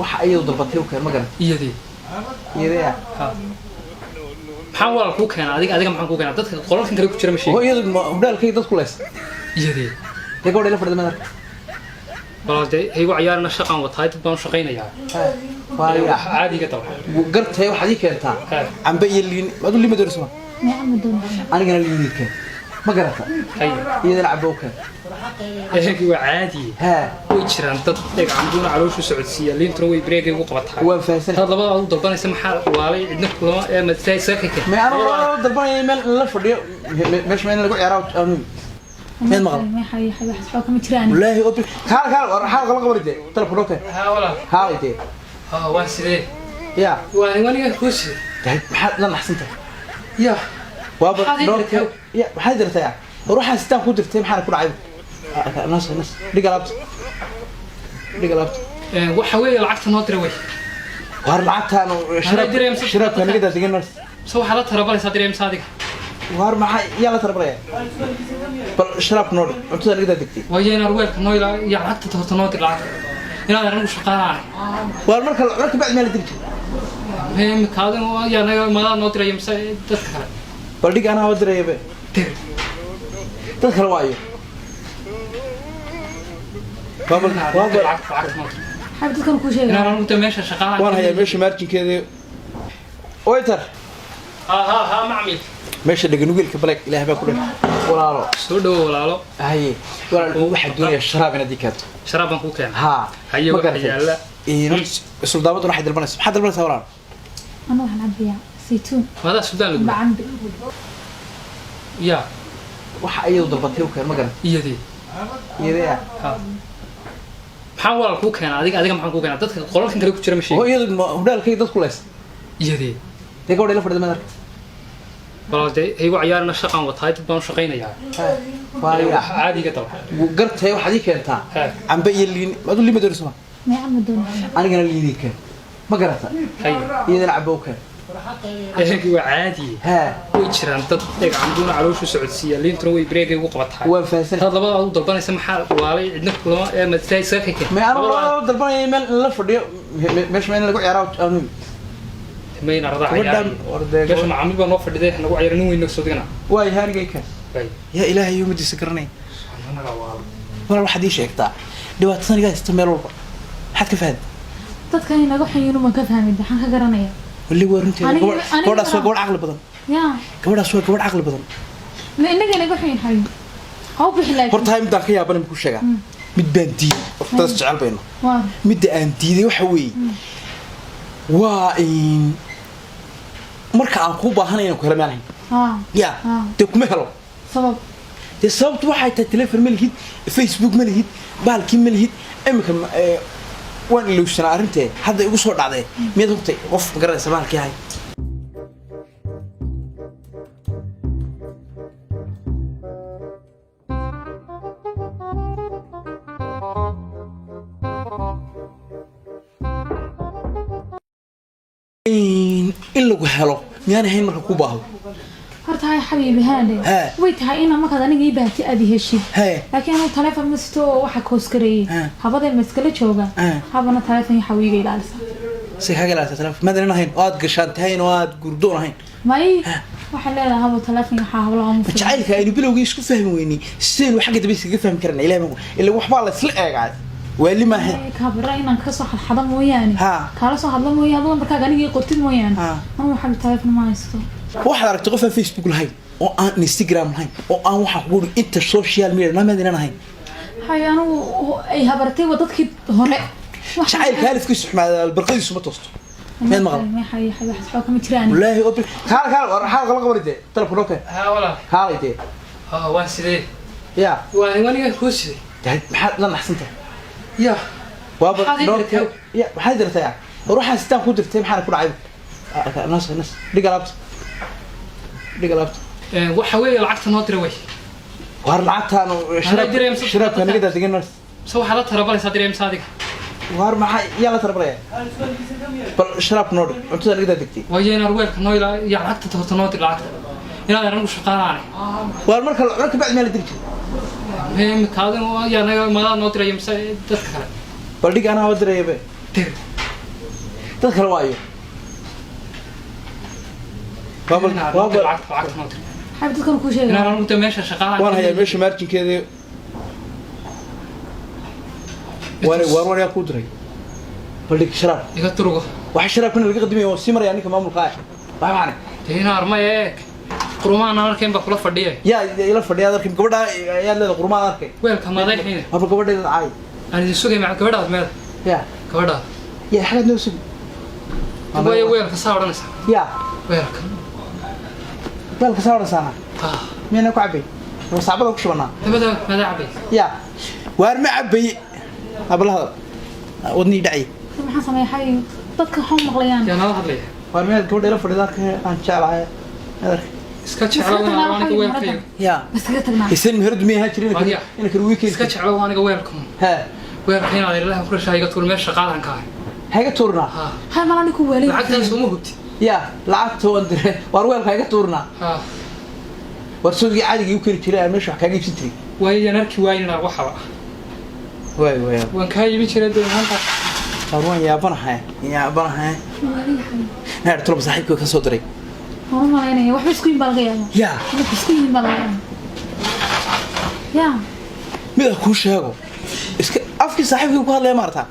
waxa ay dalbatay oo kale ma garan iyadii maxaan walaal ku keenay adiga maxaan ku keenay dadka qolalkan kale ku jira mashiin oo iyadu hudaalkay dadku lees iyadii gabadha la fadhiday madar balde ay ugu ciyaarna shaqan wataay dad baan shaqaynayaa faariga caadiga taw gartay waxa ay keentaa amba yeelin adu lima doorso anigana liidka ma garata iyada cabowka eegi waa caadi way jiraan dad dhig cambuuna calooshu socodsiya liintuna way break ugu qabataa waa faahsan dad labada u dalbanaysa maxaa waalay cidna kulama ee madsaay saakay ma ana dalbanay meel la fadhiyo meesh meel lagu ciyaaro anu meel maqal ما حي حسبك مجراني والله اوبي كال راح قبل قبل تلفونك ها ولا ها ايدي ها وان سيدي يا وانا كوشي لا احسنت يا وابا يا waxay dirtay ruuxa sitaan ku dirtay maxaan ku dhacay naas dhigalaabta waxa weey lacagta noo diray way war lacagtaan shirabka nigada digana soo waxa la tarabalaysa direem saadiga war maxay yaa la tarbalaya bal shirab nood cuntada nigada digtay wayna ruweelka noo ila ya lacagta torta noo diray inaad anagu shaqaanaa war marka bacd meel digtay meem kaadan ya naga ma noo diray imsa dadka kale bal dhig ana oo dirayba dad kale waayo حبيتكم كل شيء انا قلت ماشي شغال وانا هي ماشي مارجنكيده ويتر ها معمل ماشي دغنوغيلka black ilaahay baa ku dhig walaalo soo dhaw walaalo haye walaalo waxa doonaya sharaab inaad dikato sharaab ku keen ha haye waxa yaala suldaamadu waxay dalbanaysaa maxaa dalbanaysaa walaalo انا waxaan cabiyaa saytuun wada suudaan lagu bacambi ya waxa ay dalbatay oo kale ma garan iyadii ha maxaan walaal ku keenay adiga maxaan ku keenay dadka qolalkan kale ku jira mashiin oo iyadu hudaalkay dadku lees iyadii gabadha la fadhiday madar balde ay ugu ciyaarna shaqan wataay dad baan shaqaynayaa faariga caadiga taw gartay waxa ay keentaa amba yeelin adu lima doorso ما عمدون anigana liidka ma garata iyada cabowka eegi waa caadi way jiraan dad dhig cambuuna calooshu socodsiya liintuna way break ugu qabataa waa faahsan dad labada u dalbanaysa maxaa waalay cidna kulama ee madsaay saakay ma ana dalbanay meel la fadhiyo meesh meel lagu ciyaaro anu مين أرضاعي جش معامل بنو فردي إحنا قاعد يرنو إنك صدقنا واي هارجيك يا إلهي يوم دي سكرني ولا واحد يشيكتا دوات سنة جالس تمر والله حد كفاد dadkan inaga xayino ma ka fahmin waxaan ka garanaya واللي ورنتي gabadhaas waa gabadh caqli badan ya gabadhaas waa gabadh caqli badan ma inaga inaga xayin hayo aw bixilay horta hay midaan ka yaaban ku sheegaa mid baan diiday horta jecel bayno waa mid aan diiday waxa weey waa in marka aan ku baahanayno ku helmaan ya de kuma helo sababtu waxay tahay telefoon ma lihid facebook ma lihid baalkii ma lihid imika waan ilowsana arintee hadda igu soo dhacday mid hubtay qof garanaysa baalkii hay in lagu helo miyaan ahayn marka ku baaho horta hay xabiibi haade way tahay in marka aniga ii baahti aad heshid laakiin uu telefoon misto waxa koos gareeyay habada maskala jooga habana telefoon xawiiga ilaalisa si haga ilaalisa telefoon madan ahayn aad gashantayn oo aad gurdoon ahayn may waxa leedahay habo telefoon waxa hawlaha mu jacaylka aynu bilowgii isku fahmi weynay sideen waxa gadabi iskaga fahmi karna ilaahay ila waxba la isla eegay wali ma hay kabra inaan ka soo xadxada mooyaane kala soo hadla mooyaane marka aniga qortid mooyaane ama waxa telefoon ma haysto waxaad aragtay qof aan facebook lahayn oo aan instagram lahayn oo aan waxa ku inta social media namadina lahayn hay'anu ay habartay wadadkii hore jacaylka halifkiisu xumaada barqadiisu ma toosto meel maqal ما حي حسبك مجراني والله اوبي كال راح قبل قبل تلفونك ها ولا ها ايدي ها وان سيدي يا وانا كوشي لا احسنت يا وابا يا waxay dirtay ruuxa sitaan ku dirtay maxaan ku dhacay naas dhigalaabta waxa weey lacagta noo diray way war lacagtaan shirabka nigada digana soo waxa la tarabalaysa direem saadiga war maxay yaa la tarbalaya bal shirab nood cuntada nigada digtay wayna ruweelka noo ila ya lacagta torta noo diray lacagta inaad anagu shaqaanaa war marka bacd meel digtay meem kaadan ya naga ma noo diray imsa dadka kale bal dhig ana oo dirayba dadka waayo حبيت تكون كل شيء أنا قلت ماشي شغال وانا هي ماشي مارجن كذا وانا يا كودري بليك شراب يقطروا واحد شراب كنا اللي قدمي وسيمر يعني كمان ملقاح واحد معنا هنا أرميك قرمان أنا كم بقول فرديه يا يلا فرديه هذا كم قبضة يا لا قرمان هذا وين كم هذا الحين أبغى قبضة عاي أنا السوق مع قبضة ماذا يا قبضة يا حاجة نوسب وين كسر نسا يا وين كسر نسا مين أكو عبي وصعب لك شو بنا ماذا عبي يا وارمي عبي قبل هذا ودني دعي ما حصل يا حي dadka xum maqlayaan يا ناظر لي وارمي قبل إلى فرديه أنا شاعر سكتش على وانا وين فيه يا بس قلت لنا يسن مهرد ميها ترين إنك الويكند سكتش على وانا وينكم ها وين غير الله كل شيء يقول ماشي شغال عن كاي هاي تورنا هاي ما لاني كوالي لعقتها سو مهبتي يا لعقت وندر ورويل هاي تورنا ورسولي عادي يمكن تلاقي مش حكايه جبتي وهي نركي وين وحوا واي وان كاي يبي ترى دون هانتا روان يا بنها نار طلب صاحبك كسو دري ما لاني wax isku imbalqayaan يا wax isku imbalqayaan يا mid ku sheego iska afki saaxiibkii ku hadlay maarta